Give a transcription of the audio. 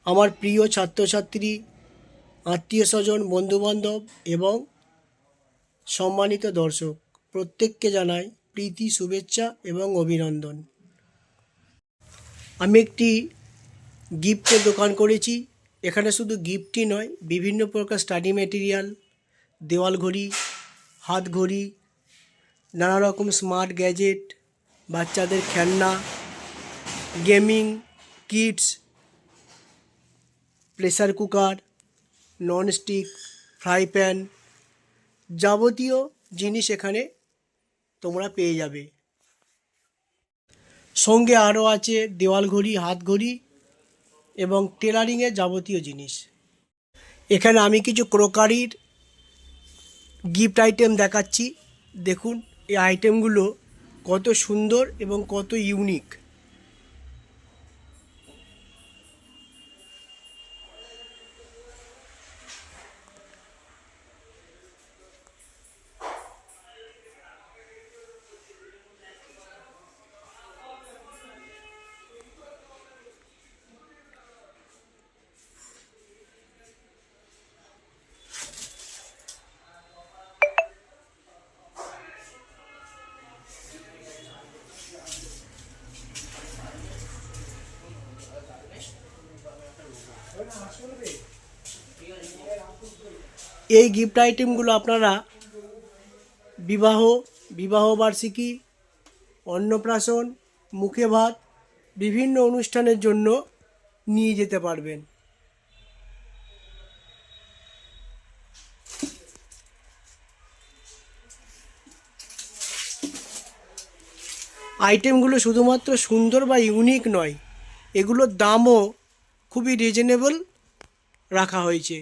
আমার প্রিয় ছাত্রছাত্রী, আত্মীয় স্বজন, বন্ধুবান্ধব এবং সম্মানিত দর্শক প্রত্যেককে জানাই প্রীতি, শুভেচ্ছা এবং অভিনন্দন। আমি একটি গিফটের দোকান করেছি। এখানে শুধু গিফটই নয়, বিভিন্ন প্রকার স্টাডি মেটেরিয়াল, দেওয়াল ঘড়ি, হাত ঘড়ি, নানা রকম স্মার্ট গ্যাজেট, বাচ্চাদের খেলনা, gaming kits, pressure cooker, nonstick, fry pan, যাবতীয় জিনিস এখানে তোমরা পেয়ে যাবে। সঙ্গে আরও আছে দেওয়াল ঘড়ি, হাত ঘড়ি এবং টেলারিংয়ের যাবতীয় জিনিস। এখানে আমি কিছু ক্রোকারির গিফট আইটেম দেখাচ্ছি। দেখুন এই আইটেমগুলো কত সুন্দর এবং কত ইউনিক। এই গিফট আইটেমগুলো আপনারা বিবাহবার্ষিকী, অন্নপ্রাশন, মুখে ভাত, বিভিন্ন অনুষ্ঠানের জন্য নিয়ে যেতে পারবেন। আইটেমগুলো শুধুমাত্র সুন্দর বা ইউনিক নয়, এগুলোর দামও খুবই রিজনেবল রাখা হয়েছে।